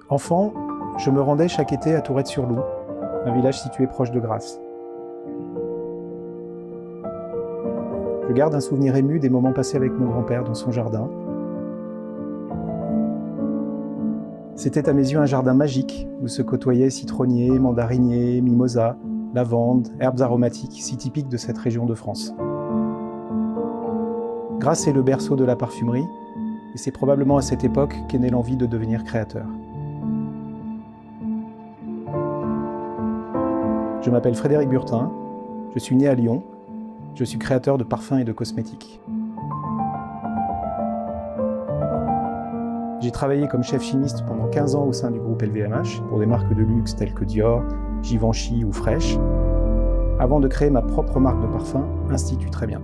Enfant, je me rendais chaque été à Tourette-sur-Loup, un village situé proche de Grasse. Je garde un souvenir ému des moments passés avec mon grand-père dans son jardin. C'était à mes yeux un jardin magique où se côtoyaient citronniers, mandariniers, mimosas, lavandes, herbes aromatiques si typiques de cette région de France. Grasse est le berceau de la parfumerie, et c'est probablement à cette époque qu'est née l'envie de devenir créateur. Je m'appelle Frédéric Burtin, je suis né à Lyon, je suis créateur de parfums et de cosmétiques. J'ai travaillé comme chef chimiste pendant 15 ans au sein du groupe LVMH pour des marques de luxe telles que Dior, Givenchy ou Fresh, avant de créer ma propre marque de parfum, Institut Très Bien.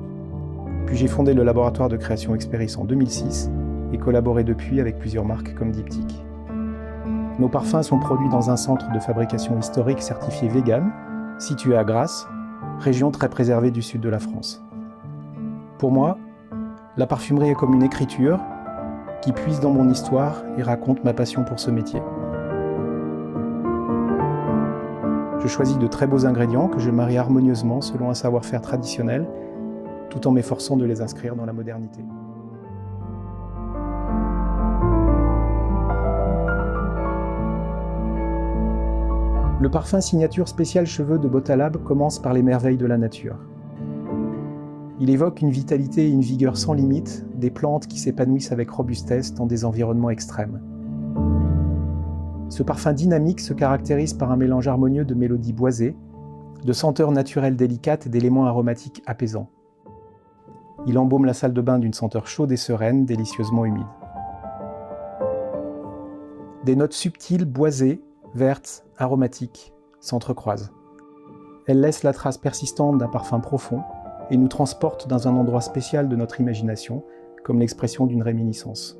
Puis j'ai fondé le laboratoire de création Experis en 2006 et collaboré depuis avec plusieurs marques comme Diptyque. Nos parfums sont produits dans un centre de fabrication historique certifié vegan, situé à Grasse, région très préservée du sud de la France. Pour moi, la parfumerie est comme une écriture qui puise dans mon histoire et raconte ma passion pour ce métier. Je choisis de très beaux ingrédients que je marie harmonieusement selon un savoir-faire traditionnel, tout en m'efforçant de les inscrire dans la modernité. Le parfum signature spécial cheveux de Botalab commence par les merveilles de la nature. Il évoque une vitalité et une vigueur sans limite, des plantes qui s'épanouissent avec robustesse dans des environnements extrêmes. Ce parfum dynamique se caractérise par un mélange harmonieux de mélodies boisées, de senteurs naturelles délicates et d'éléments aromatiques apaisants. Il embaume la salle de bain d'une senteur chaude et sereine, délicieusement humide. Des notes subtiles, boisées, vertes, aromatiques, s'entrecroisent. Elles laissent la trace persistante d'un parfum profond et nous transportent dans un endroit spécial de notre imagination, comme l'expression d'une réminiscence.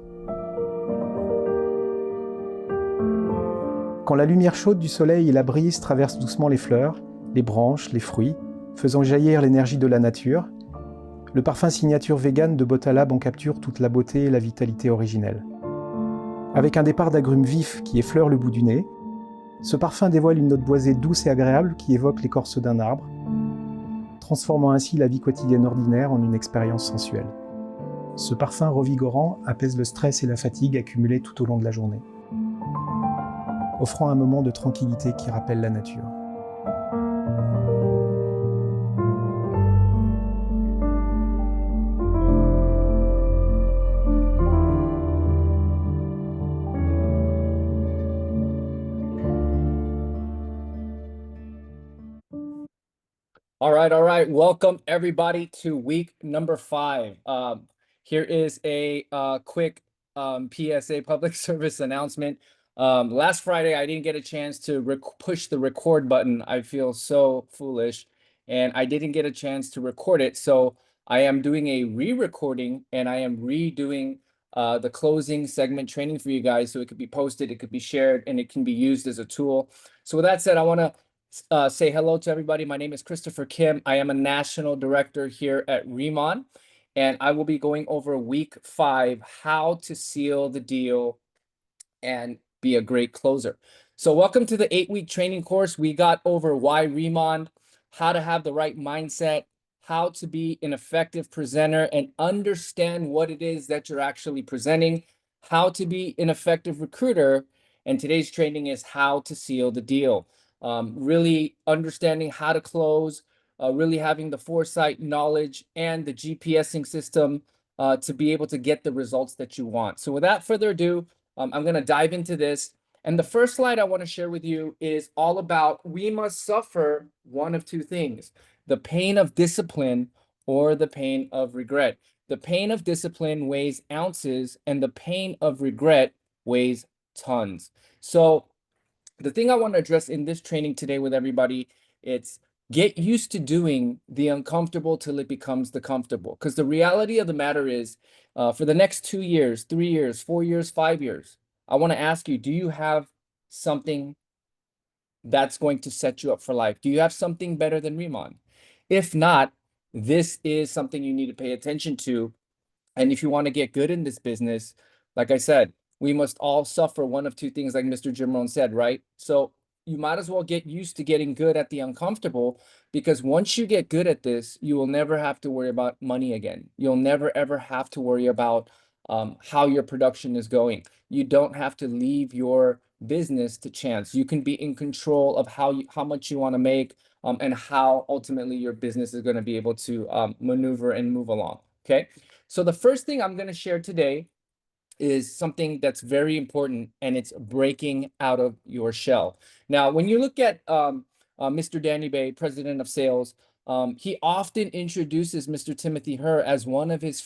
Quand la lumière chaude du soleil et la brise traversent doucement les fleurs, les branches, les fruits, faisant jaillir l'énergie de la nature, le parfum signature vegan de Botalab en capture toute la beauté et la vitalité originelle. Avec un départ d'agrumes vifs qui effleure le bout du nez, ce parfum dévoile une note boisée douce et agréable qui évoque l'écorce d'un arbre, transformant ainsi la vie quotidienne ordinaire en une expérience sensuelle. Ce parfum revigorant apaise le stress et la fatigue accumulés tout au long de la journée, offrant un moment de tranquillité qui rappelle la nature. All right. Welcome everybody to week number 5. Here is a quick PSA public service announcement. Last Friday, I didn't get a chance to push the record button. I feel so foolish, and I didn't get a chance to record it. So I am doing a re-recording, and I am redoing the closing segment training for you guys, so it could be posted, it could be shared, and it can be used as a tool. So with that said, I want to say hello to everybody. My name is Christopher Kim. I am a national director here at Remon, and I will be going over week 5, how to seal the deal and be a great closer. So welcome to the 8-week training course. We got over why Remon, how to have the right mindset, how to be an effective presenter and understand what it is that you're actually presenting, how to be an effective recruiter, and today's training is how to seal the deal. Really understanding how to close, really having the foresight, knowledge, and the GPSing system to be able to get the results that you want. So without further ado, I'm going to dive into this. And the first slide I want to share with you is all about we must suffer one of two things: the pain of discipline or the pain of regret. The pain of discipline weighs ounces, and the pain of regret weighs tons. So the thing I want to address in this training today with everybody, it's get used to doing the uncomfortable till it becomes the comfortable. Because the reality of the matter is, for the next 2 years, 3 years, 4 years, 5 years, I want to ask you, do you have something that's going to set you up for life? Do you have something better than Riemann? If not, this is something you need to pay attention to. And if you want to get good in this business, like I said, we must all suffer one of two things, like Mr. Jim Rohn said, right? So you might as well get used to getting good at the uncomfortable, because once you get good at this, you will never have to worry about money again. You'll never, ever have to worry about how your production is going. You don't have to leave your business to chance. You can be in control of how much you want to make, and how ultimately your business is going to be able to maneuver and move along. Okay. So the first thing I'm going to share today is something that's very important, and it's breaking out of your shell. Now, when you look at Mr. Danny Bay, president of sales, he often introduces Mr. Timothy Herr as one of his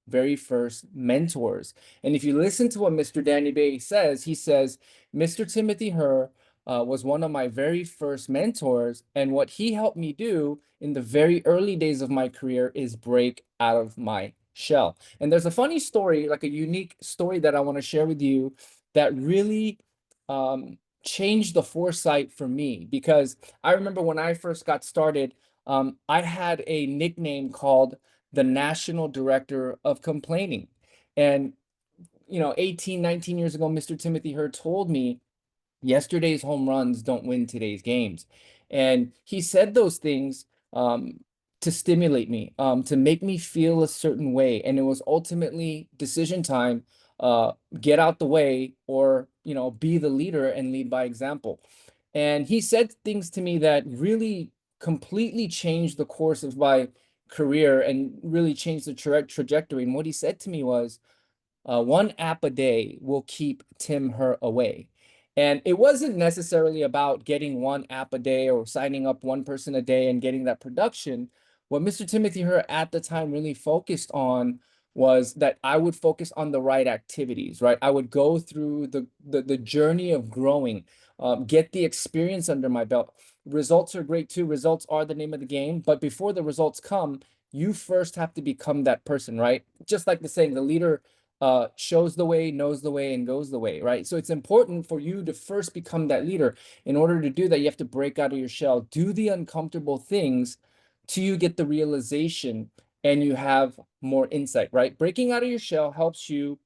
very first mentors. And if you listen to what Mr. Danny Bay says, he says, Mr. Timothy Herr was one of my very first mentors, and what he helped me do in the very early days of my career is break out of my shell. And there's a funny story, like a unique story, that I want to share with you that really changed the foresight for me, because I remember when I first got started, I had a nickname called the National Director of Complaining. And, 18, 19 years ago, Mr. Timothy Herr told me, yesterday's home runs don't win today's games. And he said those things to stimulate me, to make me feel a certain way. And it was ultimately decision time, get out the way, or, be the leader and lead by example. And he said things to me that really completely changed the course of my career and really changed the trajectory. And what he said to me was, one app a day will keep Tim Herr away. And it wasn't necessarily about getting one app a day or signing up one person a day and getting that production. What Mr. Timothy Herr at the time really focused on was that I would focus on the right activities, right? I would go through the journey of growing, get the experience under my belt. Results are great too. Results are the name of the game. But before the results come, you first have to become that person, right? Just like the saying, the leader shows the way, knows the way, and goes the way, right? So it's important for you to first become that leader. In order to do that, you have to break out of your shell, do the uncomfortable things till you get the realization and you have more insight, right? Breaking out of your shell helps you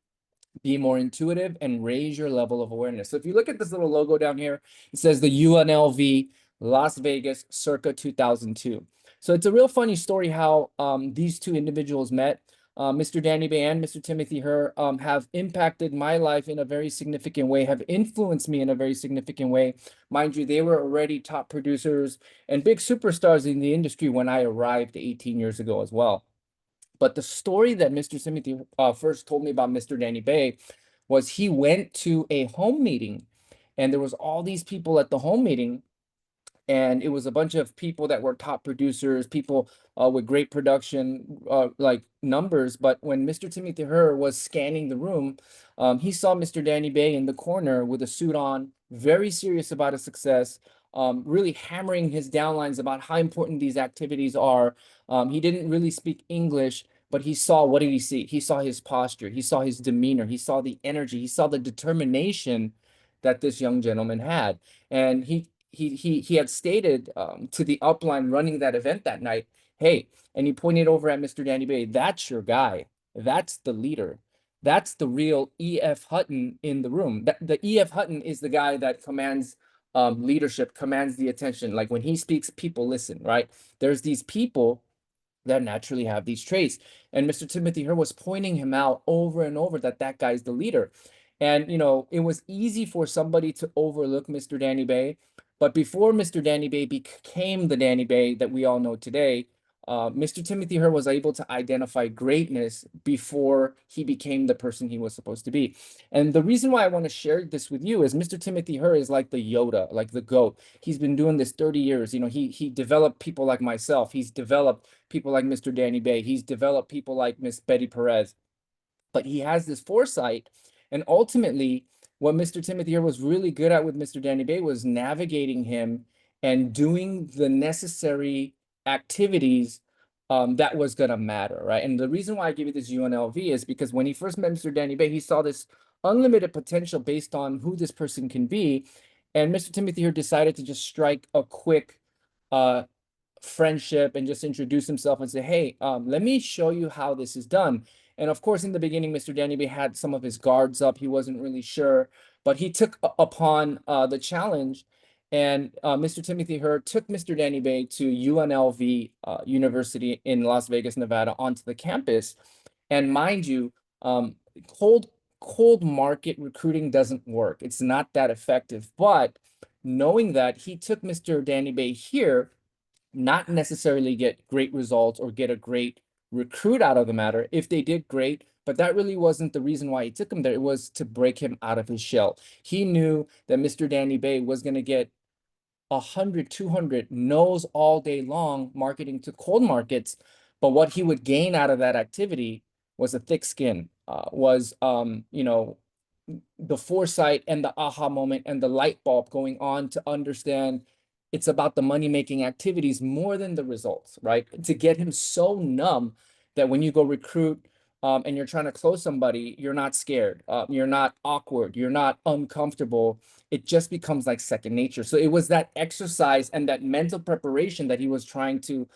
be more intuitive and raise your level of awareness. So if you look at this little logo down here, it says the UNLV Las Vegas circa 2002. So it's a real funny story how these two individuals met. Mr. Danny Bay and Mr. Timothy Herr have impacted my life in a very significant way, have influenced me in a very significant way. Mind you, they were already top producers and big superstars in the industry when I arrived 18 years ago as well. But the story that Mr. Timothy first told me about Mr. Danny Bay was he went to a home meeting, and there was all these people at the home meeting, and it was a bunch of people that were top producers, people with great production like numbers. But when Mr. Timothy Herr was scanning the room, he saw Mr. Danny Bay in the corner with a suit on, very serious about his success, really hammering his downlines about how important these activities are. He didn't really speak English, but he saw, what did he see? He saw his posture, he saw his demeanor, he saw the energy, he saw the determination that this young gentleman had. And he had stated to the upline running that event that night, hey, and he pointed over at Mr. Danny Bay, that's your guy. That's the leader. That's the real E.F. Hutton in the room. The E.F. Hutton is the guy that commands leadership, commands the attention. Like when he speaks, people listen, right? There's these people that naturally have these traits. And Mr. Timothy Herr was pointing him out over and over that that guy's the leader. And, it was easy for somebody to overlook Mr. Danny Bay. But before Mr. Danny Bay became the Danny Bay that we all know today, Mr. Timothy Herr was able to identify greatness before he became the person he was supposed to be. And the reason why I want to share this with you is Mr. Timothy Herr is like the Yoda, like the GOAT. He's been doing this 30 years. He developed people like myself. He's developed people like Mr. Danny Bay. He's developed people like Miss Betty Perez. But he has this foresight. And ultimately, what Mr. Timothy Herr was really good at with Mr. Danny Bay was navigating him and doing the necessary activities that was going to matter, right? And the reason why I give you this UNLV is because when he first met Mr. Danny Bay, he saw this unlimited potential based on who this person can be. And Mr. Timothy here decided to just strike a quick friendship and just introduce himself and say, hey, let me show you how this is done. And of course, in the beginning, Mr. Danny Bay had some of his guards up. He wasn't really sure, but he took upon the challenge. And Mr. Timothy Hurd took Mr. Danny Bay to UNLV University in Las Vegas, Nevada, onto the campus. And mind you, um, cold market recruiting doesn't work. It's not that effective. But knowing that, he took Mr. Danny Bay here, not necessarily get great results or get a great recruit out of the matter. If they did, great, but that really wasn't the reason why he took him there. It was to break him out of his shell. He knew that Mr. Danny Bay was going to get 100, 200 no's all day long marketing to cold markets. But what he would gain out of that activity was a thick skin, the foresight and the aha moment and the light bulb going on to understand it's about the money-making activities more than the results, right? To get him so numb that when you go recruit and you're trying to close somebody, you're not scared, you're not awkward, you're not uncomfortable. It just becomes like second nature. So it was that exercise and that mental preparation that he was trying to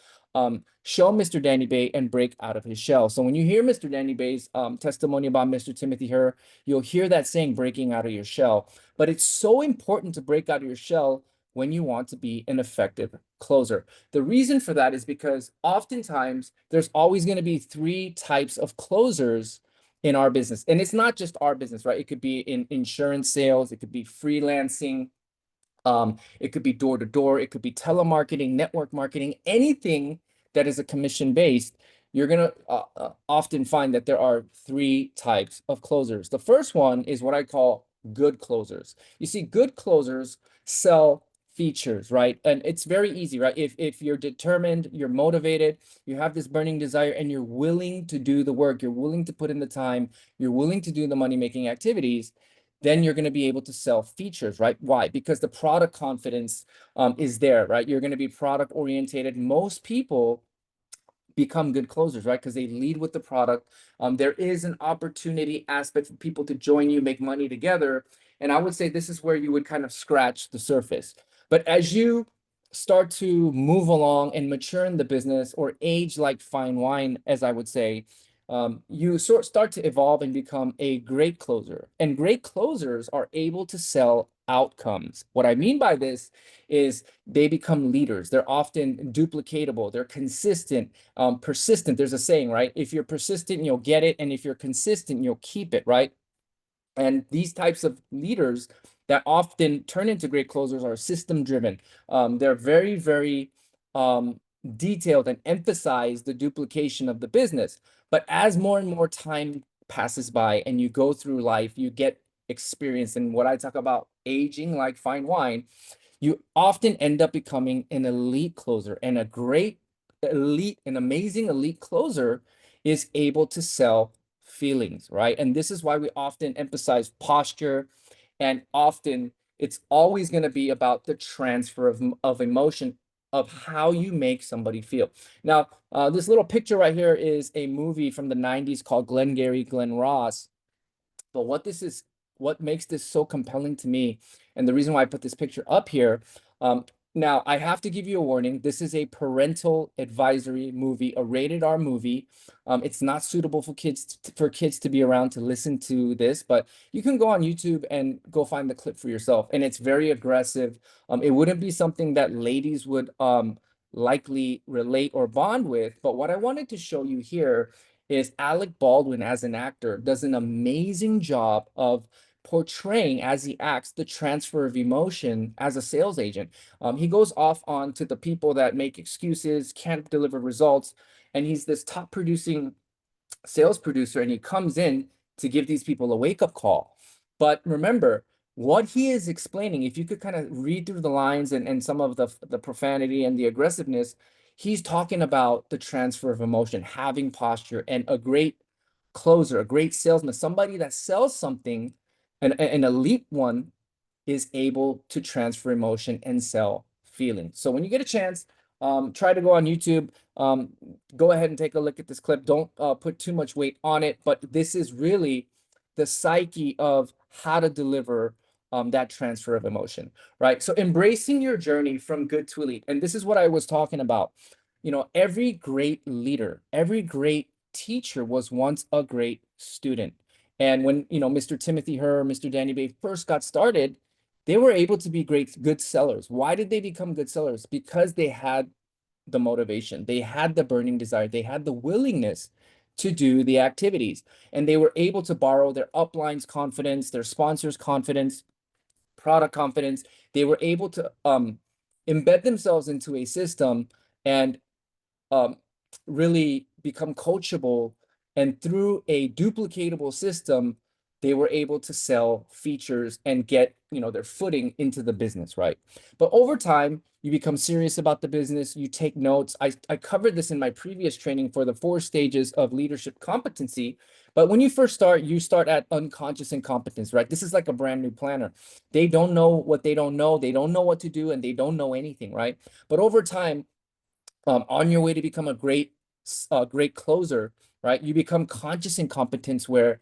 show Mr. Danny Bay and break out of his shell. So when you hear Mr. Danny Bay's testimony about Mr. Timothy Herr, you'll hear that saying, breaking out of your shell. But it's so important to break out of your shell when you want to be an effective closer. The reason for that is because oftentimes there's always going to be three types of closers in our business. And it's not just our business, right? It could be in insurance sales, it could be freelancing, it could be door to door, it could be telemarketing, network marketing, anything that is a commission based. You're going to often find that there are three types of closers. The first one is what I call good closers. You see, good closers sell features, right? And it's very easy, right? If you're determined, you're motivated, you have this burning desire, and you're willing to do the work, you're willing to put in the time, you're willing to do the money-making activities, then you're going to be able to sell features, right? Why? Because the product confidence is there, right? You're going to be product orientated. Most people become good closers, right? Because they lead with the product. There is an opportunity aspect for people to join you, make money together. And I would say this is where you would kind of scratch the surface. But as you start to move along and mature in the business or age like fine wine, as I would say, you start to evolve and become a great closer. And great closers are able to sell outcomes. What I mean by this is they become leaders. They're often duplicatable. They're consistent, persistent. There's a saying, right? If you're persistent, you'll get it. And if you're consistent, you'll keep it, right? And these types of leaders that often turn into great closers are system driven. They're very, very detailed and emphasize the duplication of the business. But as more and more time passes by and you go through life, you get experience. And what I talk about aging like fine wine, you often end up becoming an elite closer. And a great elite, an amazing elite closer is able to sell feelings, right? And this is why we often emphasize posture, and often it's always going to be about the transfer of emotion of how you make somebody feel. Now, this little picture right here is a movie from the 90s called Glengarry Glen Ross. But what makes this so compelling to me, and the reason why I put this picture up here, now I have to give you a warning. This is a parental advisory movie, a rated R movie. It's not suitable for kids to be around to listen to this, but you can go on YouTube and go find the clip for yourself. And it's very aggressive. It wouldn't be something that ladies would likely relate or bond with. But what I wanted to show you here is Alec Baldwin as an actor does an amazing job of portraying as he acts the transfer of emotion as a sales agent. He goes off on to the people that make excuses, can't deliver results, and he's this top producing sales producer, and he comes in to give these people a wake-up call. But remember, what he is explaining, if you could kind of read through the lines and some of the profanity and the aggressiveness, he's talking about the transfer of emotion, having posture, and a great closer, a great salesman, somebody that sells something, an elite one, is able to transfer emotion and sell feelings. So when you get a chance, try to go on YouTube, go ahead and take a look at this clip. Don't put too much weight on it, but this is really the psyche of how to deliver that transfer of emotion, right? So embracing your journey from good to elite. And this is what I was talking about. You know, every great leader, every great teacher was once a great student. And when, you know, Mr. Timothy Herr, Mr. Danny Bay first got started, they were able to be good sellers. Why did they become good sellers? Because they had the motivation, they had the burning desire, they had the willingness to do the activities, and they were able to borrow their upline's confidence, their sponsors' confidence, product confidence. They were able to embed themselves into a system and um, really become coachable. And through a duplicatable system, they were able to sell features and get, you know, their footing into the business, right? But over time, you become serious about the business. You take notes. I covered this in my previous training for the 4 stages of leadership competency. But when you first start, you start at unconscious incompetence, right? This is like a brand new planner. They don't know what they don't know. They don't know what to do, and they don't know anything, right? But over time, on your way to become a great closer, right? You become conscious incompetence where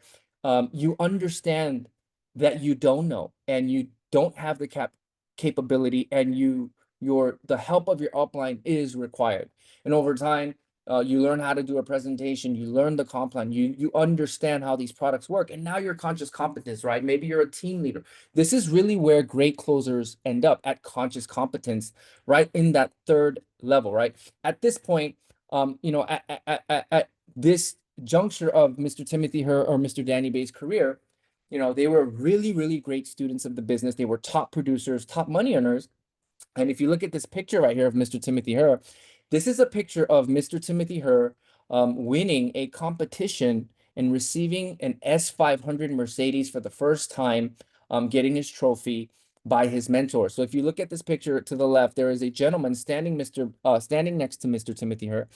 you understand that you don't know and you don't have the capability, and the help of your upline is required. And over time, you learn how to do a presentation, you learn the comp plan, you understand how these products work, and now you're conscious competence, right? Maybe you're a team leader. This is really where great closers end up, at conscious competence, right? In that third level, right? At this point, you know, at this juncture of Mr. Timothy Herr or Mr. Danny Bay's career, you know, they were really, really great students of the business. They were top producers, top money earners. And if you look at this picture right here of Mr. Timothy Herr, this is a picture of Mr. Timothy Herr winning a competition and receiving an S500 Mercedes for the first time, getting his trophy by his mentor. So if you look at this picture to the left, there is a gentleman standing next to Mr. Timothy Herr.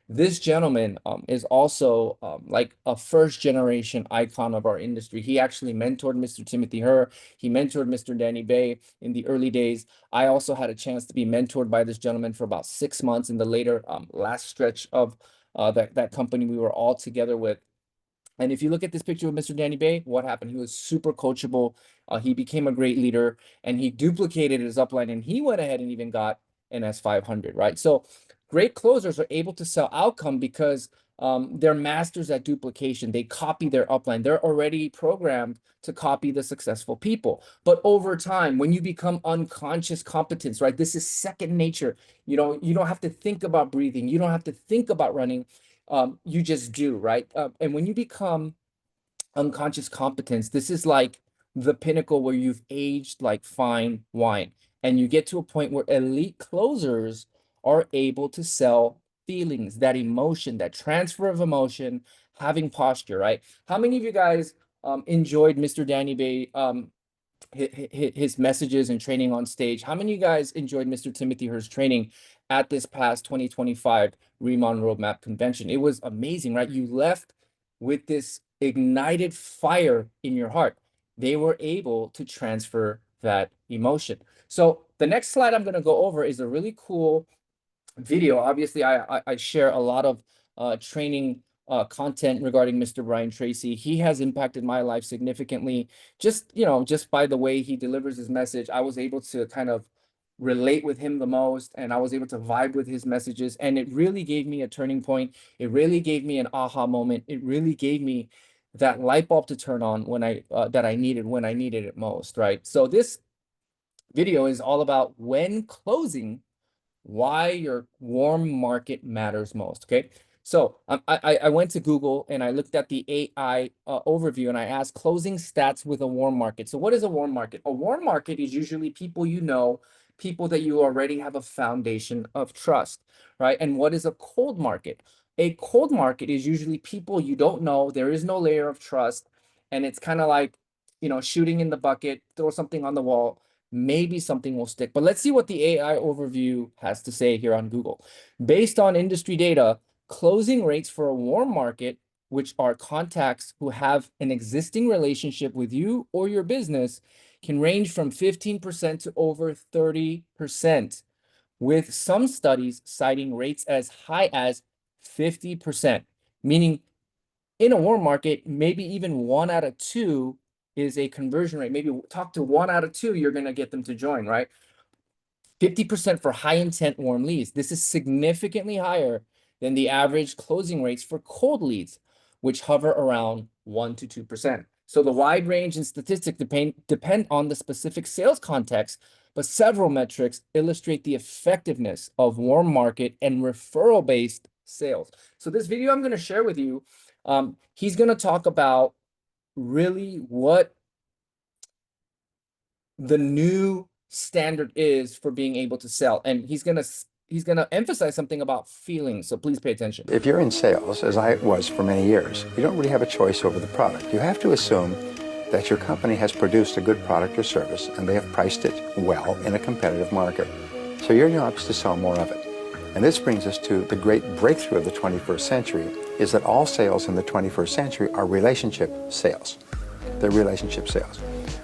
This gentleman is also like a first generation icon of our industry. He actually mentored Mr. Timothy Herr. He mentored Mr. Danny Bay in the early days. I also had a chance to be mentored by this gentleman for about 6 months in the later last stretch of that company we were all together with. And if you look at this picture of Mr. Danny Bay, what happened? He was super coachable. He became a great leader, and he duplicated his upline, and he went ahead and even got an S500, right? So great closers are able to sell outcome because they're masters at duplication. They copy their upline. They're already programmed to copy the successful people. But over time, when you become unconscious competence, right? This is second nature. You don't have to think about breathing. You don't have to think about running. You just do, right? And when you become unconscious competence, this is like the pinnacle where you've aged like fine wine. And you get to a point where elite closers are able to sell feelings, that emotion, that transfer of emotion, having posture, right? How many of you guys enjoyed Mr. Danny Bay his messages and training on stage? How many of you guys enjoyed Mr. Timothy Herr's training at this past 2025 Remon Roadmap Convention? It was amazing, right? You left with this ignited fire in your heart. They were able to transfer that emotion. So the next slide I'm going to go over is a really cool video. Obviously, I share a lot of training content regarding Mr. Brian Tracy. He has impacted my life significantly. Just by the way he delivers his message, I was able to kind of relate with him the most, and I was able to vibe with his messages, and it really gave me a turning point. It really gave me an aha moment. It really gave me that light bulb to turn on when I needed it most, right? So this video is all about when closing, why your warm market matters most. Okay. So I went to Google and I looked at the AI overview, and I asked closing stats with a warm market. So what is a warm market? A warm market is usually people you know, people that you already have a foundation of trust, right? And what is a cold market? A cold market is usually people you don't know. There is no layer of trust. And it's kind of like, shooting in the bucket, throw something on the wall, maybe something will stick. But let's see what the AI overview has to say here on Google. Based on industry data, closing rates for a warm market, which are contacts who have an existing relationship with you or your business, can range from 15% to over 30%, with some studies citing rates as high as 50%, meaning in a warm market, maybe even 1 out of 2 is a conversion rate. Maybe talk to 1 out of 2, you're going to get them to join, right? 50% for high intent warm leads. This is significantly higher than the average closing rates for cold leads, which hover around 1 to 2%. So the wide range in statistics depend on the specific sales context, but several metrics illustrate the effectiveness of warm market and referral-based sales. So this video I'm going to share with you, he's going to talk about really what the new standard is for being able to sell, and he's gonna emphasize something about feelings, so please pay attention. If you're in sales, as I was for many years, you don't really have a choice over the product. You have to assume that your company has produced a good product or service and they have priced it well in a competitive market. So your job is to sell more of it. And this brings us to the great breakthrough of the 21st century, is that all sales in the 21st century are relationship sales. They're relationship sales,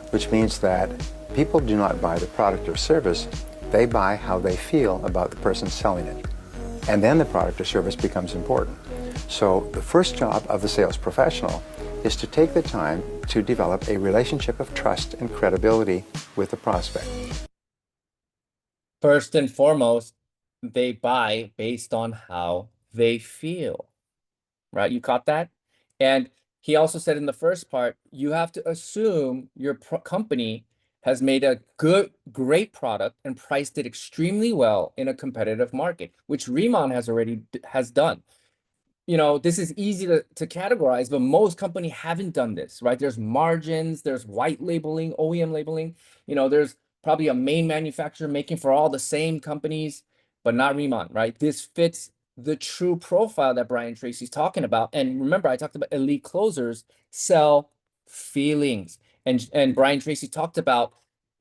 which means that people do not buy the product or service, they buy how they feel about the person selling it. And then the product or service becomes important. So the first job of the sales professional is to take the time to develop a relationship of trust and credibility with the prospect. First and foremost, they buy based on how they feel, right? You caught that? And he also said in the first part, you have to assume your company has made a great product and priced it extremely well in a competitive market, which Riemann has done. You know, this is easy to categorize, but most companies haven't done this, right? There's margins, there's white labeling, OEM labeling. You know, there's probably a main manufacturer making for all the same companies, but not Riemann, right? This fits the true profile that Brian Tracy's talking about. And remember, I talked about elite closers sell feelings. And Brian Tracy talked about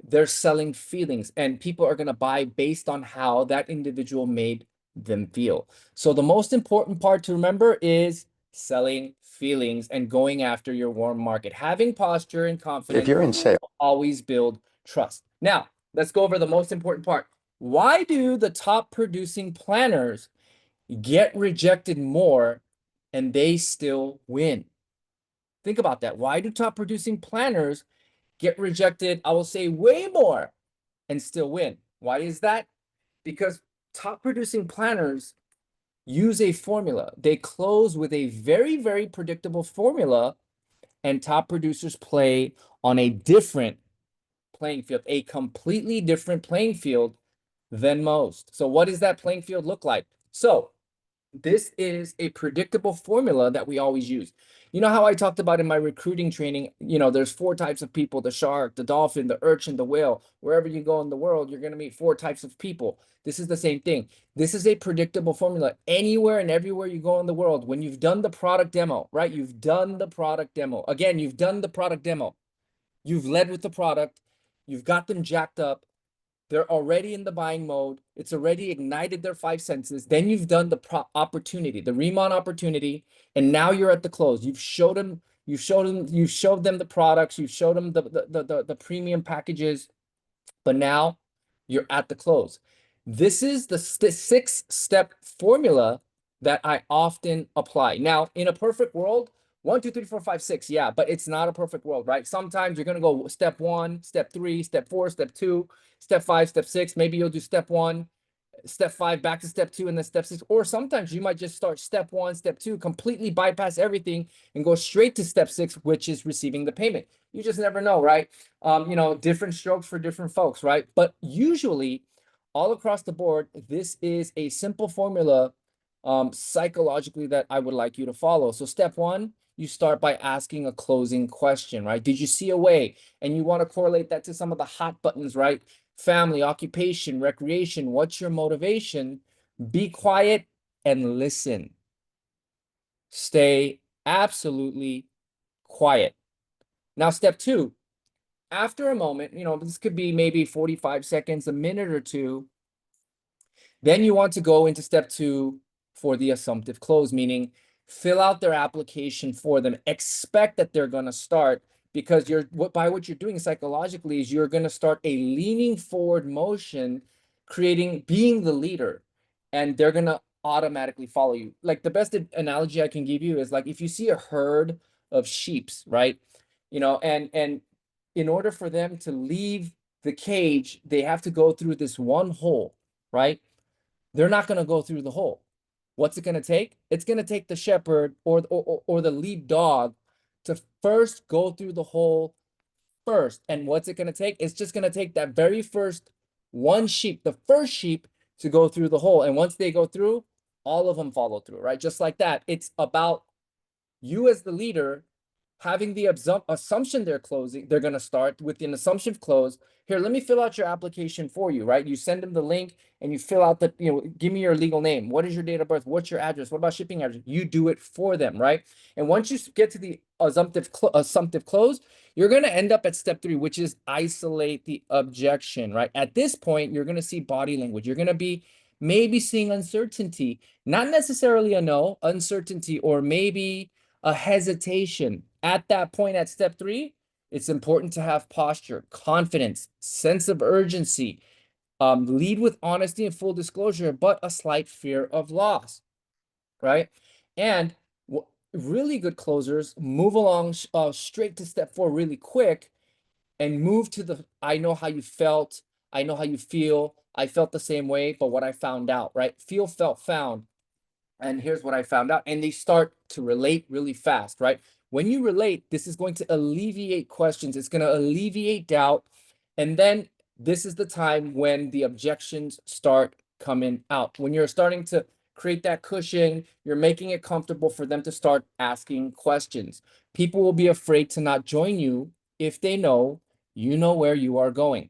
they're selling feelings, and people are going to buy based on how that individual made them feel. So the most important part to remember is selling feelings and going after your warm market. Having posture and confidence. If you're in sales, always build trust. Now, let's go over the most important part. Why do the top producing planners get rejected more and they still win? Think about that. Why do top producing planners get rejected, I will say, way more and still win? Why is that? Because top producing planners use a formula. They close with a very, very predictable formula, and top producers play on a different playing field, a completely different playing field than most. So what does that playing field look like? So this is a predictable formula that we always use. You know how I talked about in my recruiting training, you know, there's 4 types of people: the shark, the dolphin, the urchin, the whale. Wherever you go in the world, you're going to meet 4 types of people. This is the same thing. This is a predictable formula. Anywhere and everywhere you go in the world, when you've done the product demo, right? You've done the product demo. Again, you've done the product demo. You've led with the product. You've got them jacked up. They're already in the buying mode. It's already ignited their 5 senses. Then you've done the opportunity, the Riemann opportunity, and now you're at the close. You've showed them the products, you've showed them the premium packages, but now you're at the close. This is the 6-step formula that I often apply. Now, in a perfect world, 1, 2, 3, 4, 5, 6. Yeah, but it's not a perfect world, right? Sometimes you're going to go step 1, step 3, step 4, step 2, step 5, step 6. Maybe you'll do step 1, step 5, back to step 2, and then step 6. Or sometimes you might just start step 1, step 2, completely bypass everything and go straight to step 6, which is receiving the payment. You just never know, right? You know, different strokes for different folks, right? But usually, all across the board, this is a simple formula psychologically that I would like you to follow. So step 1, you start by asking a closing question, right? Did you see a way? And you want to correlate that to some of the hot buttons, right? Family, occupation, recreation. What's your motivation? Be quiet and listen. Stay absolutely quiet. Now, step 2, after a moment, you know, this could be maybe 45 seconds, a minute or 2. Then you want to go into step 2 for the assumptive close, meaning fill out their application for them. Expect that they're going to start, because by what you're doing psychologically is you're going to start a leaning forward motion, being the leader, and they're going to automatically follow you. Like the best analogy I can give you is like if you see a herd of sheeps, right? You know, and in order for them to leave the cage, they have to go through this one hole, right? They're not going to go through the hole. What's it going to take? It's going to take the shepherd or the lead dog to first go through the hole first. And what's it going to take? It's just going to take that very first one sheep, the first sheep, to go through the hole. And once they go through, all of them follow through, right? Just like that. It's about you as the leader having the assumption they're going to start with an assumption close. Here, let me fill out your application for you, right? You send them the link and you fill out give me your legal name. What is your date of birth? What's your address? What about shipping address? You do it for them, right? And once you get to the assumptive close, you're going to end up at step 3, which is isolate the objection, right? At this point, you're going to see body language. You're going to be maybe seeing uncertainty, not necessarily a no, uncertainty, or maybe a hesitation. At that point, at step 3, it's important to have posture, confidence, sense of urgency, lead with honesty and full disclosure, but a slight fear of loss, right? And really good closers move along straight to step 4 really quick and move to the I know how you felt, I know how you feel, I felt the same way, but what I found out, right? Feel, felt, found. And here's what I found out. And they start to relate really fast, right? When you relate, this is going to alleviate questions. It's going to alleviate doubt. And then this is the time when the objections start coming out. When you're starting to create that cushion, you're making it comfortable for them to start asking questions. People will be afraid to not join you if they know you know where you are going.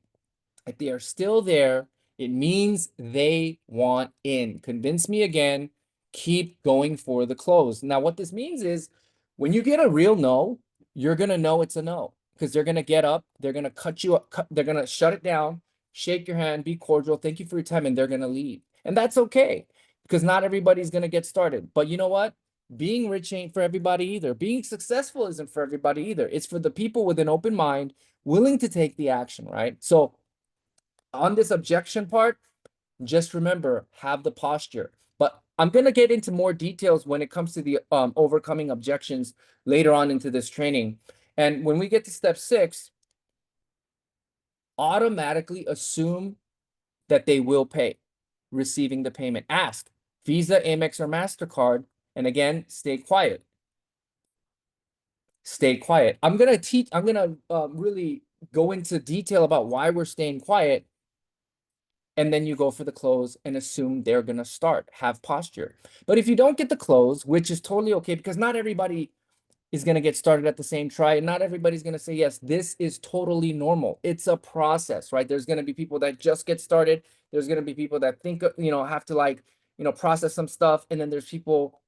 If they are still there, it means they want in. Convince me again. Keep going for the close. Now, what this means is when you get a real no, you're going to know it's a no because they're going to get up. They're going to cut you up. They're going to shut it down, shake your hand, be cordial. Thank you for your time. And they're going to leave. And that's okay because not everybody's going to get started. But you know what? Being rich ain't for everybody either. Being successful isn't for everybody either. It's for the people with an open mind, willing to take the action, right? So on this objection part, just remember, have the posture. But I'm going to get into more details when it comes to the overcoming objections later on into this training. And when we get to step 6, automatically assume that they will pay, receiving the payment. Ask, Visa, Amex, or MasterCard. And again, stay quiet. Stay quiet. I'm going to really go into detail about why we're staying quiet. And then you go for the close and assume they're going to start, have posture. But if you don't get the close, which is totally okay, because not everybody is going to get started at the same try. And not everybody's going to say, yes, this is totally normal. It's a process, right? There's going to be people that just get started. There's going to be people that think, have to process some stuff. And then there's people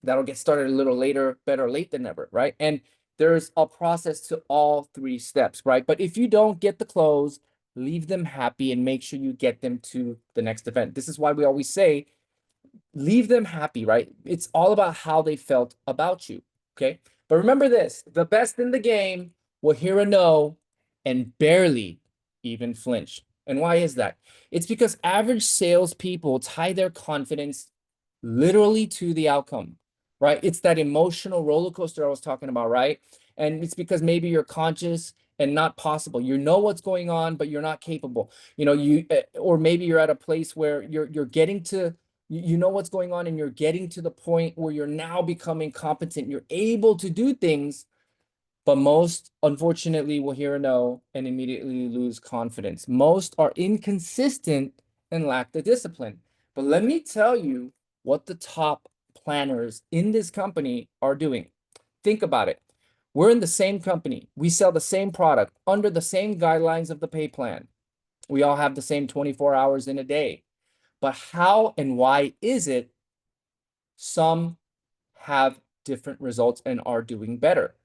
that'll get started a little later, better late than never, right? And there's a process to all 3 steps, right? But if you don't get the close, leave them happy and make sure you get them to the next event. This is why we always say, leave them happy, right? It's all about how they felt about you, okay? But remember this, the best in the game will hear a no and barely even flinch. And why is that? It's because average salespeople tie their confidence literally to the outcome, right? It's that emotional roller coaster I was talking about, right? And it's because maybe you're conscious and not possible. You know what's going on, but you're not capable. Or maybe you're at a place where you're getting to, you know what's going on and you're getting to the point where you're now becoming competent. You're able to do things, but most, unfortunately, will hear a no and immediately lose confidence. Most are inconsistent and lack the discipline. But let me tell you what the top planners in this company are doing. Think about it. We're in the same company. We sell the same product under the same guidelines of the pay plan. We all have the same 24 hours in a day. But how and why is it some have different results and are doing better?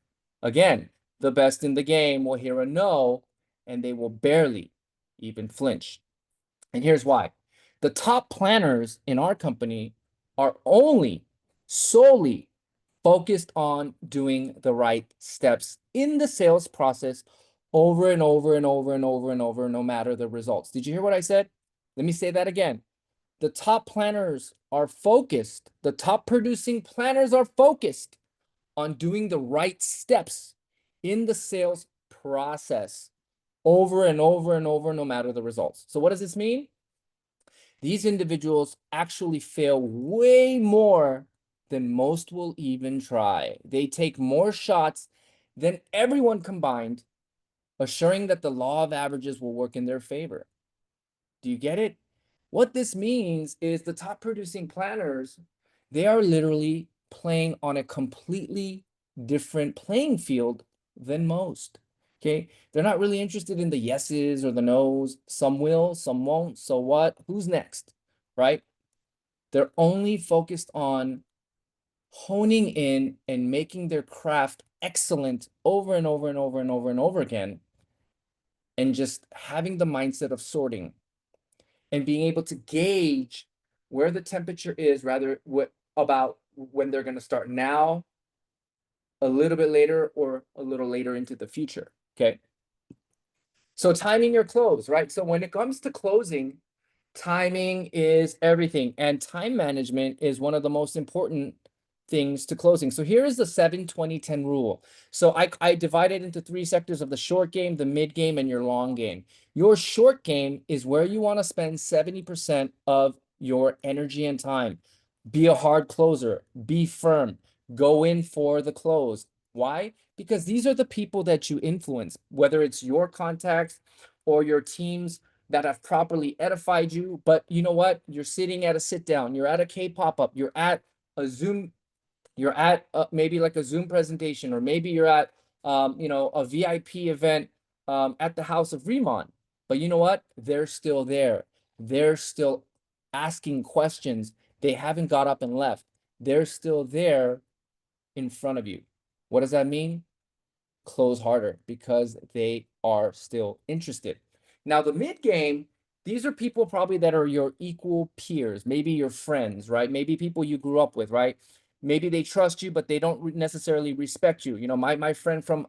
Again, the best in the game will hear a no and they will barely even flinch. And here's why. The top planners in our company are solely focused on doing the right steps in the sales process over and over and over and over and over, no matter the results. Did you hear what I said? Let me say that again. the top planners are focused, the top producing planners are focused on doing the right steps in the sales process over and over and over, no matter the results. So what does this mean? These individuals actually fail way more than most will even try. They take more shots than everyone combined, assuring that the law of averages will work in their favor. Do you get it? What this means is the top producing planners, they are literally playing on a completely different playing field than most. Okay, they're not really interested in the yeses or the nos. Some will, some won't. So what? Who's next? Right? They're only focused on honing in and making their craft excellent over and over and over and over and over again, and just having the mindset of sorting and being able to gauge where the temperature is, rather about when they're going to start now, a little bit later, or a little later into the future. Okay. So timing your close, right? So when it comes to closing, timing is everything, and time management is one of the most important things to closing. So here is the 7-20-10 rule. So I divide it into 3 sectors of the short game, the mid game, and your long game. Your short game is where you want to spend 70% of your energy and time. Be a hard closer, be firm, go in for the close. Why? Because these are the people that you influence, whether it's your contacts or your teams that have properly edified you. But you know what? You're sitting at a sit down, you're at a K pop-up, you're at a Zoom, you're at maybe like a Zoom presentation, or maybe you're at a VIP event at the House of Remon. But you know what? They're still there. They're still asking questions. They haven't got up and left. They're still there in front of you. What does that mean? Close harder, because they are still interested. Now, the mid game, these are people probably that are your equal peers, maybe your friends, right? Maybe people you grew up with, right? Maybe they trust you, but they don't necessarily respect you. You know, my friend from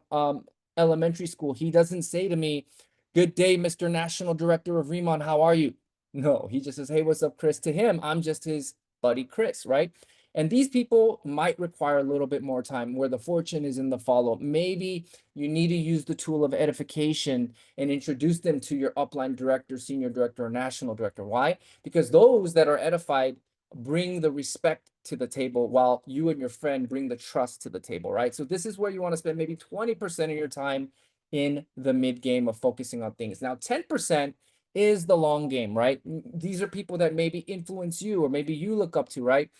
elementary school, he doesn't say to me, "Good day, Mr. National Director of Remon, how are you?" No, he just says, "Hey, what's up, Chris?" To him, I'm just his buddy Chris, right? And these people might require a little bit more time, where the fortune is in the follow-up. Maybe you need to use the tool of edification and introduce them to your upline director, senior director, or national director. Why? Because those that are edified bring the respect to the table, while you and your friend bring the trust to the table, right? So this is where you want to spend maybe 20% of your time in the mid game of focusing on things. Now, 10% is the long game, right? These are people that maybe influence you, or maybe you look up to, right?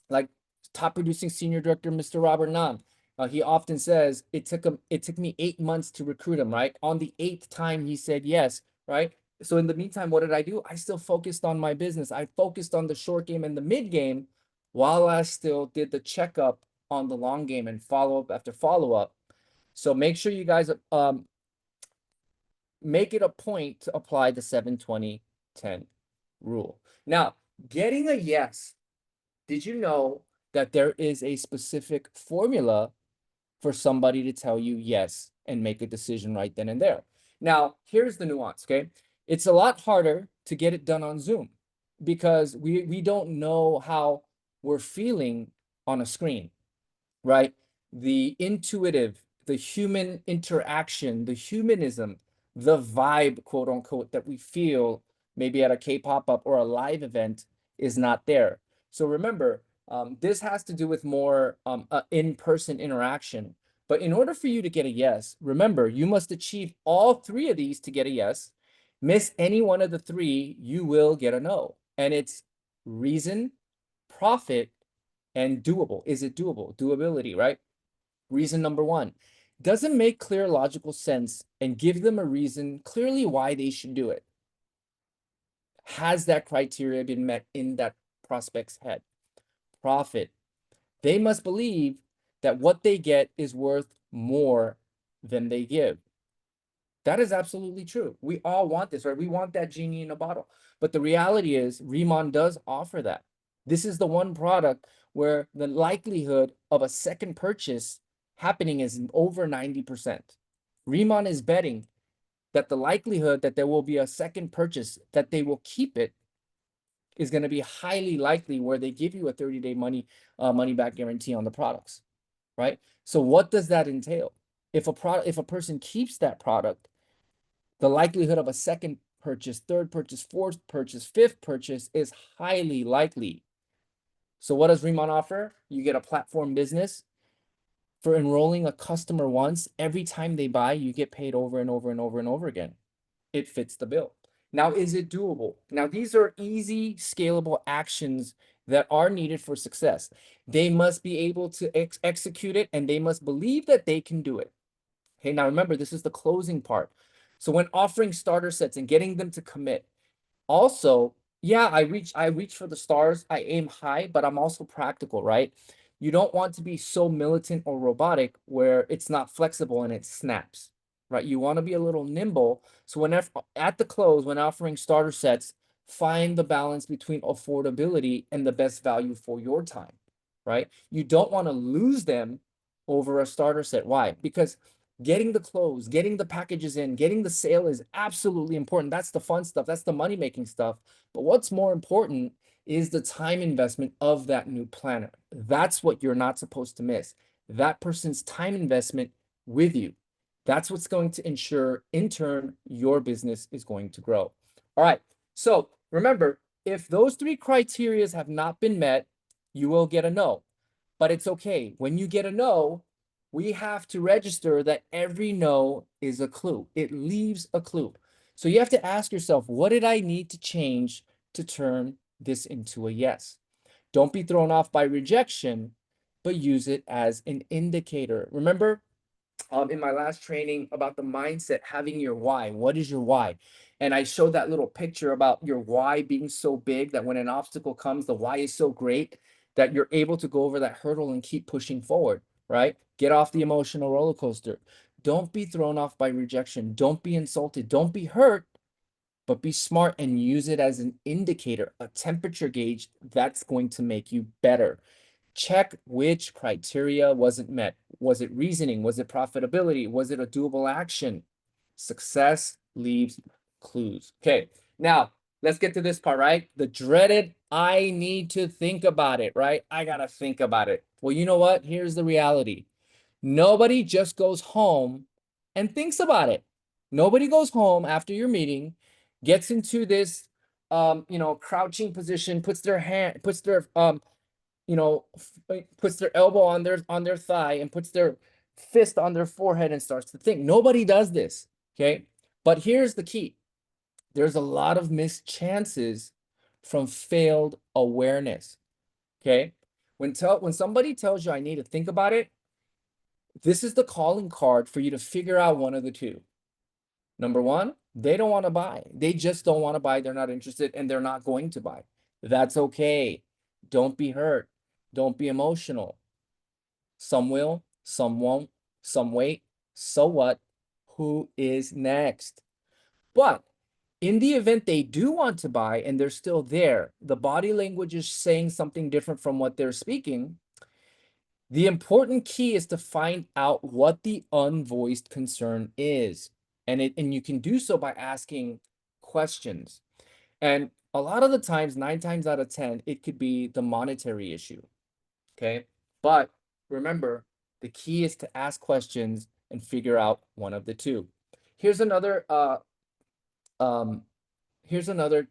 Like top producing senior director, Mr. Robert Nam. He often says it took me 8 months to recruit him, right? On the 8th time, he said yes, right? So in the meantime, what did I do? I still focused on my business. I focused on the short game and the mid game, while I still did the checkup on the long game and follow up after follow up. So make sure you guys make it a point to apply the 7-20-10 rule. Now, getting a yes. Did you know that there is a specific formula for somebody to tell you yes and make a decision right then and there? Now, here's the nuance, okay? It's a lot harder to get it done on Zoom, because we don't know how we're feeling on a screen, right? The intuitive, the human interaction, the humanism, the vibe, quote unquote, that we feel maybe at a K-pop up or a live event is not there. So remember, this has to do with more in-person interaction. But in order for you to get a yes, remember, you must achieve all 3 of these to get a yes. Miss any one of the 3, you will get a no. And it's reason, profit, and doable. Is it doable? Doability, right? Reason number 1, doesn't make clear logical sense, and give them a reason clearly why they should do it. Has that criteria been met in that prospect's head? Profit. They must believe that what they get is worth more than they give. That is absolutely true. We all want this, right? We want that genie in a bottle. But the reality is, Remon does offer that. This is the one product where the likelihood of a second purchase happening is over 90%. Remon is betting that the likelihood that there will be a second purchase, that they will keep it, is going to be highly likely where they give you a 30-day money back guarantee on the products, right? So what does that entail? If a person keeps that product, the likelihood of a second purchase, third purchase, fourth purchase, fifth purchase is highly likely. So what does Remon offer? You get a platform business. For enrolling a customer once, every time they buy, you get paid over and over and over and over again. It fits the bill. Now, is it doable? Now, these are easy, scalable actions that are needed for success. They must be able to execute it, and they must believe that they can do it. Okay, now remember, this is the closing part. So when offering starter sets and getting them to commit, also, yeah, I reach for the stars, I aim high, but I'm also practical, right? You don't want to be so militant or robotic where it's not flexible and it snaps, right? You want to be a little nimble. So whenever at the close, when offering starter sets, find the balance between affordability and the best value for your time, right? You don't want to lose them over a starter set. Why? Because getting the close, getting the packages in, getting the sale is absolutely important. That's the fun stuff. That's the money-making stuff. But what's more important is the time investment of that new planner. That's what you're not supposed to miss. That person's time investment with you. That's what's going to ensure, in turn, your business is going to grow. All right. So remember, if those three criteria have not been met, you will get a no. But it's okay. When you get a no, we have to register that every no is a clue. It leaves a clue. So you have to ask yourself, what did I need to change to turn this into a yes? Don't be thrown off by rejection, but use it as an indicator. Remember, in my last training about the mindset, having your why. What is your why? And I showed that little picture about your why being so big that when an obstacle comes, the why is so great that you're able to go over that hurdle and keep pushing forward, right? Get off the emotional roller coaster. Don't be thrown off by rejection. Don't be insulted. Don't be hurt, but be smart and use it as an indicator, a temperature gauge that's going to make you better. Check which criteria wasn't met. Was it reasoning? Was it profitability? Was it a doable action? Success leaves clues. Okay, now let's get to this part, right? The dreaded, I need to think about it, right? I gotta think about it. Well, you know what? Here's the reality. Nobody just goes home and thinks about it. Nobody goes home after your meeting, gets into this, crouching position, puts their puts their elbow on their thigh and puts their fist on their forehead and starts to think. Nobody does this, okay? But here's the key. There's a lot of missed chances from failed awareness, okay? When somebody tells you I need to think about it, this is the calling card for you to figure out one of the two. Number one, they don't want to buy. They just don't want to buy. They're not interested and they're not going to buy. That's okay. Don't be hurt. Don't be emotional. Some will, some won't, some wait. So what? Who is next? But in the event they do want to buy and they're still there, the body language is saying something different from what they're speaking. The important key is to find out what the unvoiced concern is. And you can do so by asking questions. And a lot of the times, 9 times out of 10, it could be the monetary issue. Okay. But remember, the key is to ask questions and figure out one of the two. Here's another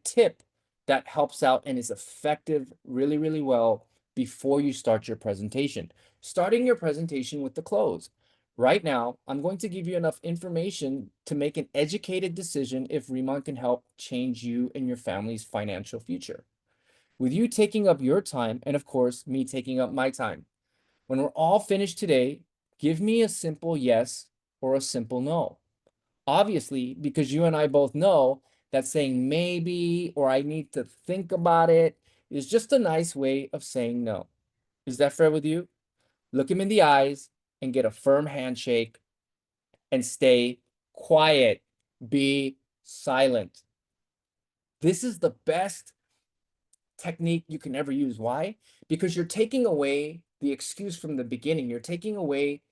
tip that helps out and is effective really, really well before you start your presentation. Starting your presentation with the close. Right now, I'm going to give you enough information to make an educated decision if Remon can help change you and your family's financial future. With you taking up your time, and of course, me taking up my time. When we're all finished today, give me a simple yes or a simple no. Obviously, because you and I both know that saying maybe or I need to think about it is just a nice way of saying no. Is that fair with you? Look him in the eyes and get a firm handshake and stay quiet. Be silent. This is the best technique you can ever use. Why? Because you're taking away the excuse from the beginning. You're taking away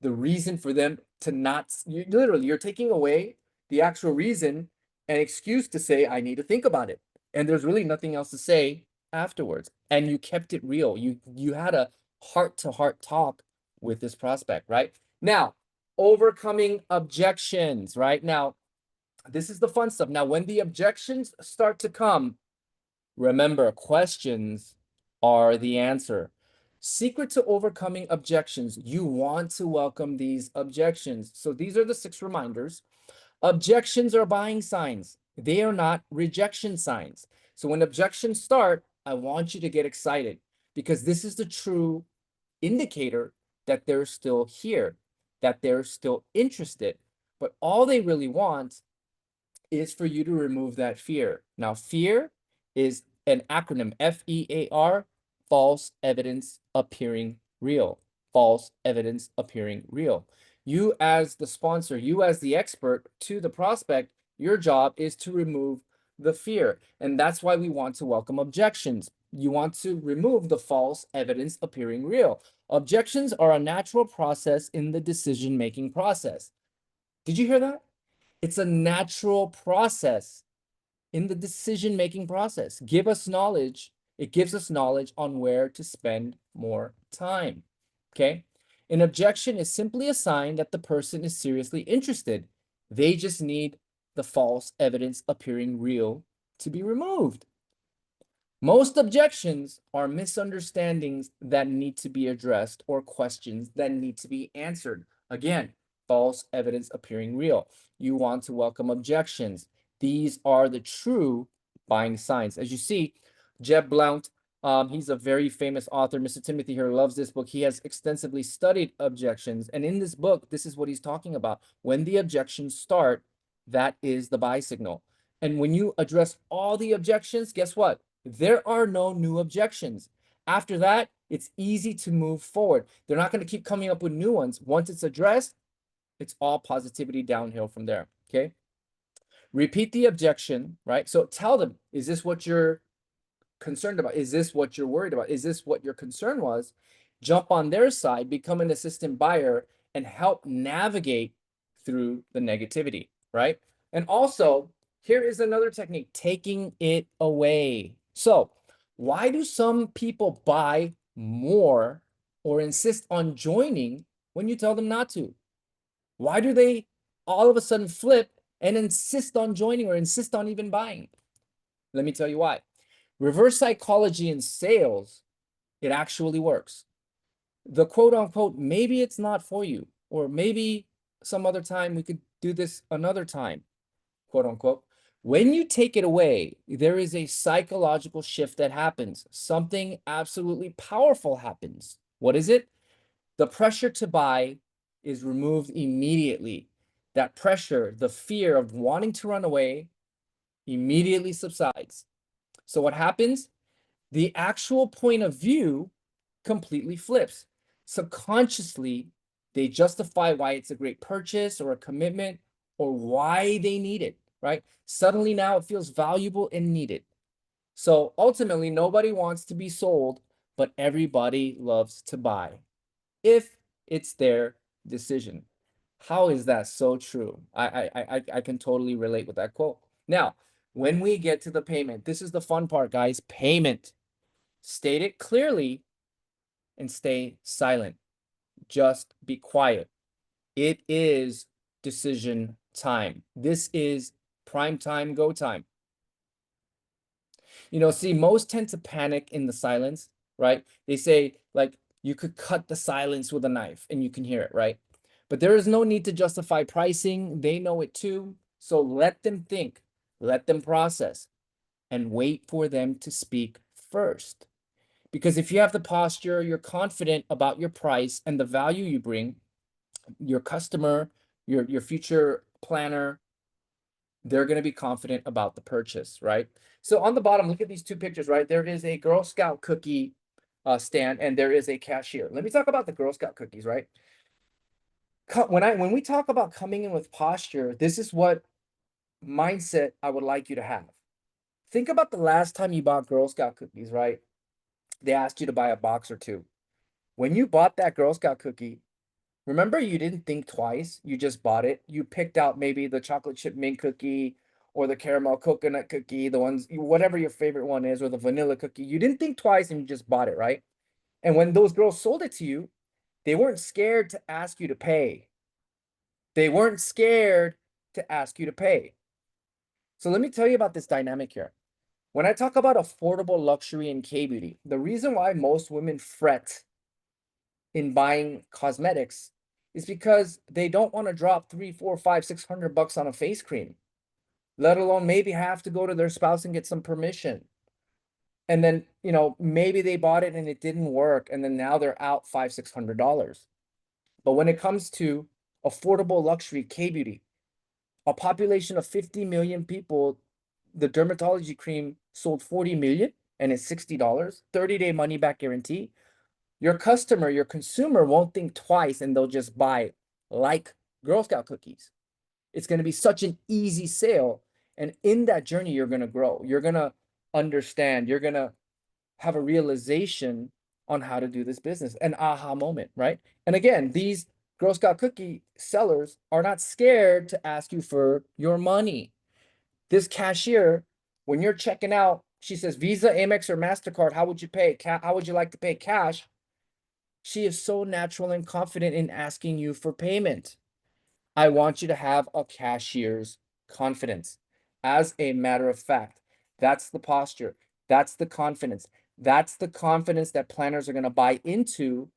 the reason for them to not, you're taking away the actual reason and excuse to say, I need to think about it. and there's really nothing else to say afterwards. And you kept it real. You had a heart-to-heart talk with this prospect, right? Now, overcoming objections, right? Now, this is the fun stuff. Now, when the objections start to come, remember, questions are the answer. Secret to overcoming objections. You want to welcome these objections. So these are the 6 reminders. Objections are buying signs. They are not rejection signs. So when objections start, I want you to get excited because this is the true indicator that they're still here, that they're still interested. But all they really want is for you to remove that fear. Now, fear is an acronym, FEAR, false evidence appearing real. False evidence appearing real. You as the sponsor, you as the expert to the prospect, your job is to remove the fear. And that's why we want to welcome objections. You want to remove the false evidence appearing real. Objections are a natural process in the decision-making process. Did you hear that? It's a natural process in the decision-making process. Give us knowledge. It gives us knowledge on where to spend more time. Okay? An objection is simply a sign that the person is seriously interested. They just need the false evidence appearing real to be removed. Most objections are misunderstandings that need to be addressed or questions that need to be answered. Again, false evidence appearing real. You want to welcome objections. These are the true buying signs. As you see, Jeb Blount, he's a very famous author. Mr. Timothy here loves this book. He has extensively studied objections. And in this book, this is what he's talking about. When the objections start, that is the buy signal. And when you address all the objections, guess what? There are no new objections. After that, it's easy to move forward. They're not going to keep coming up with new ones. Once it's addressed, it's all positivity downhill from there, okay? Repeat the objection, right? So tell them, is this what you're concerned about? Is this what you're worried about? Is this what your concern was? Jump on their side, become an assistant buyer, and help navigate through the negativity, right? And also, here is another technique, taking it away. So why do some people buy more or insist on joining when you tell them not to? Why do they all of a sudden flip and insist on joining or insist on even buying? Let me tell you why. Reverse psychology in sales, it actually works. The quote unquote, maybe it's not for you, or maybe some other time we could do this another time, quote unquote. When you take it away, there is a psychological shift that happens. Something absolutely powerful happens. What is it? The pressure to buy is removed immediately. That pressure, the fear of wanting to run away, immediately subsides. So what happens? The actual point of view completely flips. Subconsciously, they justify why it's a great purchase or a commitment or why they need it, right? Suddenly now it feels valuable and needed. So ultimately, nobody wants to be sold, but everybody loves to buy if it's their decision. How is that so true? I can totally relate with that quote. Now, when we get to the payment, this is the fun part, guys. Payment. State it clearly and stay silent. Just be quiet. It is decision time. This is prime time, go time. You know, see, most tend to panic in the silence, right? They say, like, you could cut the silence with a knife and you can hear it, right? But there is no need to justify pricing. They know it too. So let them think, let them process, and wait for them to speak first. Because if you have the posture, you're confident about your price and the value you bring, your customer, your future planner, they're going to be confident about the purchase, right? So on the bottom, look at these 2 pictures, right? There is a Girl Scout cookie stand and there is a cashier. Let me talk about the Girl Scout cookies, right? When we talk about coming in with posture, this is what mindset I would like you to have. Think about the last time you bought Girl Scout cookies, right? They asked you to buy a box or 2. When you bought that Girl Scout cookie, remember you didn't think twice. You just bought it. You picked out maybe the chocolate chip mint cookie or the caramel coconut cookie, the ones, whatever your favorite one is, or the vanilla cookie. You didn't think twice and you just bought it, right? And when those girls sold it to you, they weren't scared to ask you to pay. They weren't scared to ask you to pay. So let me tell you about this dynamic here. When I talk about affordable luxury and K-beauty, the reason why most women fret in buying cosmetics is because they don't want to drop $300, $400, $500, $600 on a face cream, let alone maybe have to go to their spouse and get some permission. And then, you know, maybe they bought it and it didn't work, and then now they're out $500, $600. But when it comes to affordable luxury K-beauty, a population of 50 million people, the dermatology cream sold 40 million and it's $60, 30-day money back guarantee. Your customer, your consumer won't think twice and they'll just buy, like Girl Scout cookies. It's going to be such an easy sale. And in that journey, you're going to grow. You're going to understand. You're going to have a realization on how to do this business, an aha moment, right? And again, these Girl Scout cookie sellers are not scared to ask you for your money. This cashier, when you're checking out, she says, Visa, Amex, or MasterCard, how would you pay? How would you like to pay cash? She is so natural and confident in asking you for payment. I want you to have a cashier's confidence. As a matter of fact, that's the posture. That's the confidence. That's the confidence that planners are going to buy into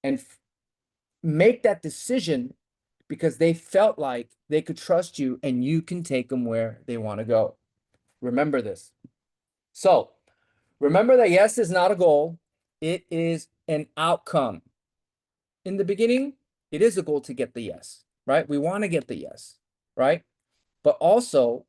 and make that decision because they felt like they could trust you and you can take them where they want to go. Remember this. So remember that yes is not a goal. It is an outcome. In the beginning, it is a goal to get the yes, right? We want to get the yes, right? But also,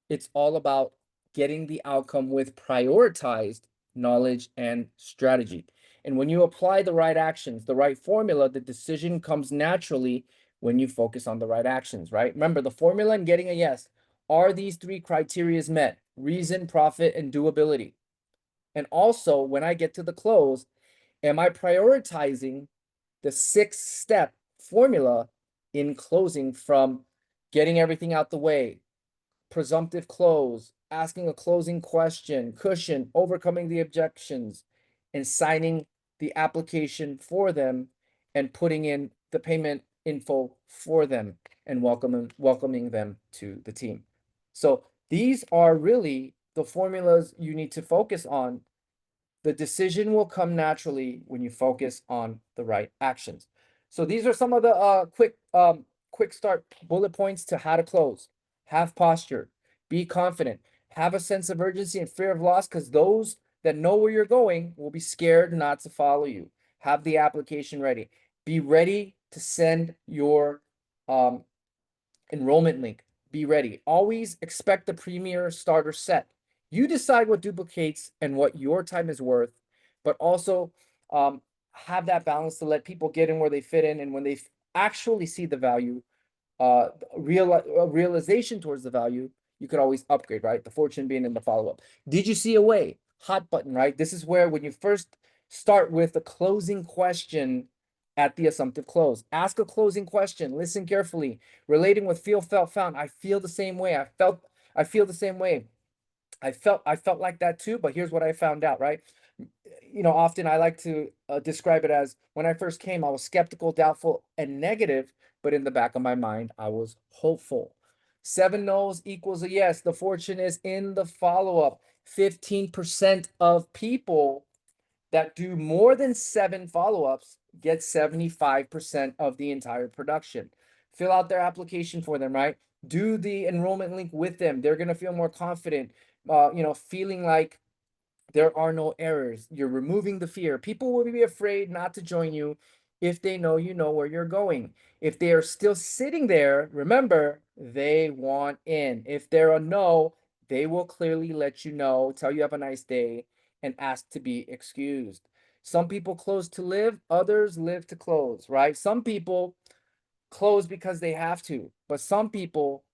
it's all about getting the outcome with prioritized knowledge and strategy. And when you apply the right actions, the right formula, the decision comes naturally when you focus on the right actions, right? Remember, the formula in getting a yes, are these three criteria met? Reason, profit, and doability. And also, when I get to the close, am I prioritizing the 6-step formula in closing, from getting everything out the way, presumptive close, asking a closing question, cushion, overcoming the objections, and signing the application for them and putting in the payment info for them and welcoming them to the team. So these are really the formulas you need to focus on. The decision will come naturally when you focus on the right actions. So these are some of the quick start bullet points to how to close. Have posture, be confident, have a sense of urgency and fear of loss, because those that know where you're going will be scared not to follow you. Have the application ready. Be ready to send your enrollment link. Be ready. Always expect the premier starter set. You decide what duplicates and what your time is worth, but also have that balance to let people get in where they fit in. And when they actually see the value, realization towards the value, you could always upgrade, right? The fortune being in the follow-up. Did you see a way? Hot button, right? This is where when you first start with the closing question at the assumptive close. Ask a closing question. Listen carefully. Relating with feel, felt, found. I feel the same way. I feel the same way. I felt like that too, but here's what I found out, right? You know, often I like to describe it as when I first came, I was skeptical, doubtful, and negative, but in the back of my mind, I was hopeful. 7 no's equals a yes. The fortune is in the follow-up. 15% of people that do more than 7 follow-ups get 75% of the entire production. Fill out their application for them, right? Do the enrollment link with them. They're going to feel more confident, feeling like there are no errors. You're removing the fear. People will be afraid not to join you if they know you know where you're going. If they are still sitting there, remember, they want in. If they're a no, they will clearly let you know, tell you have a nice day, and ask to be excused. Some people close to live, others live to close, right? Some people close because they have to, but some people,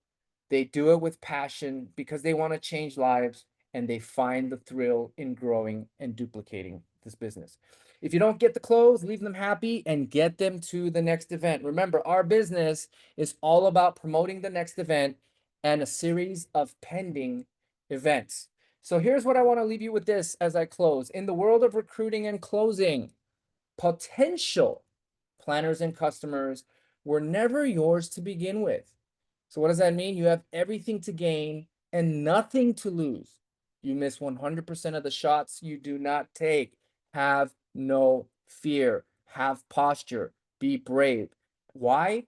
they do it with passion because they want to change lives and they find the thrill in growing and duplicating this business. If you don't get the close, leave them happy and get them to the next event. Remember, our business is all about promoting the next event and a series of pending events. So here's what I want to leave you with this as I close. In the world of recruiting and closing, potential planners and customers were never yours to begin with. So what does that mean? You have everything to gain and nothing to lose. You miss 100% of the shots you do not take. Have no fear. Have posture. Be brave. Why?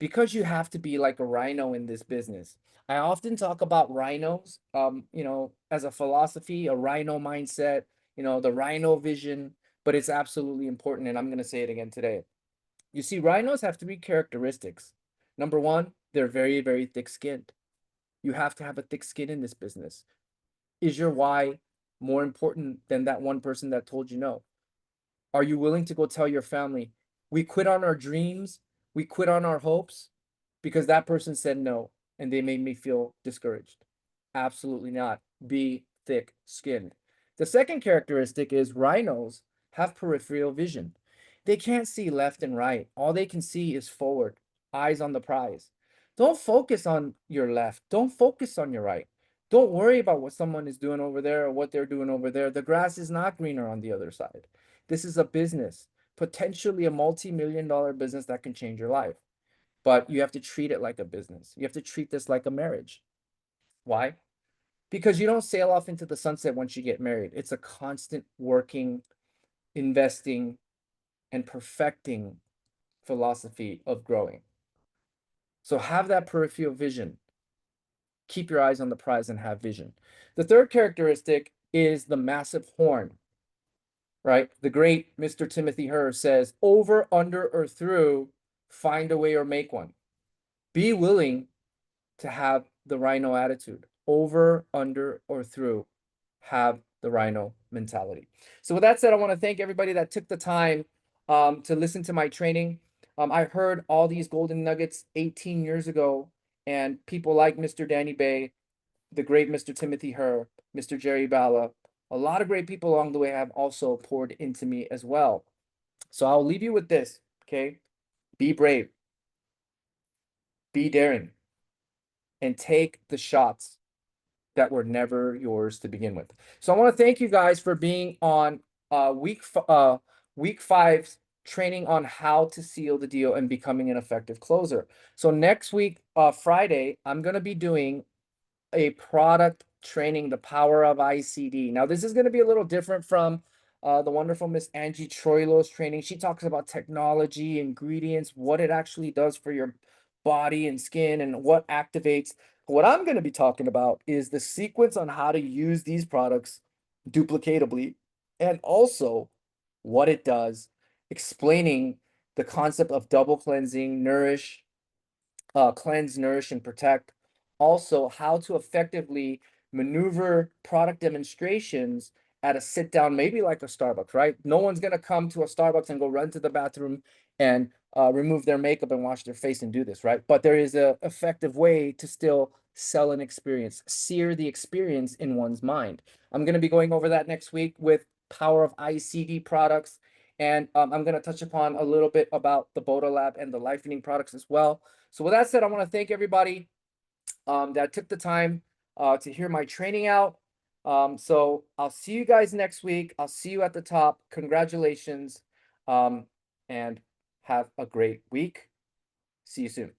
Because you have to be like a rhino in this business. I often talk about rhinos, as a philosophy, a rhino mindset, the rhino vision, but it's absolutely important. And I'm going to say it again today. You see, rhinos have three characteristics. Number one, they're very, very thick-skinned. You have to have a thick skin in this business. Is your why more important than that one person that told you no? Are you willing to go tell your family, we quit on our dreams, we quit on our hopes because that person said no and they made me feel discouraged? Absolutely not. Be thick-skinned. The second characteristic is rhinos have peripheral vision. They can't see left and right. All they can see is forward, eyes on the prize. Don't focus on your left. Don't focus on your right. Don't worry about what someone is doing over there or what they're doing over there. The grass is not greener on the other side. This is a business, potentially a multi-million-dollar business that can change your life. But you have to treat it like a business. You have to treat this like a marriage. Why? Because you don't sail off into the sunset once you get married. It's a constant working, investing, and perfecting philosophy of growing. So have that peripheral vision. Keep your eyes on the prize and have vision. The third characteristic is the massive horn, right? The great Mr. Timothy Herr says, over, under, or through, find a way or make one. Be willing to have the rhino attitude. Over, under, or through, have the rhino mentality. So with that said, I want to thank everybody that took the time to listen to my training. I heard all these golden nuggets 18 years ago, and people like Mr. Danny Bay, the great Mr. Timothy Herr, Mr. Jerry Bala, a lot of great people along the way have also poured into me as well. So I'll leave you with this, okay? Be brave, be daring, and take the shots that were never yours to begin with. So I want to thank you guys for being on week 5's training on how to seal the deal and becoming an effective closer. So next week, Friday, I'm going to be doing a product training, the power of ICD. Now, this is going to be a little different from the wonderful Miss Angie Troilo's training. She talks about technology, ingredients, what it actually does for your body and skin, and what activates. What I'm going to be talking about is the sequence on how to use these products duplicatably, and also what it does, explaining the concept of double cleansing, nourish, cleanse, nourish, and protect. Also, how to effectively maneuver product demonstrations at a sit down, maybe like a Starbucks, right? No one's going to come to a Starbucks and go run to the bathroom and remove their makeup and wash their face and do this, right? But there is an effective way to still sell an experience, sear the experience in one's mind. I'm going to be going over that next week with Power of ICD products. And I'm going to touch upon a little bit about the Boda Lab and the Lifening products as well. So with that said, I want to thank everybody that took the time to hear my training out. So I'll see you guys next week. I'll see you at the top. Congratulations, and have a great week. See you soon.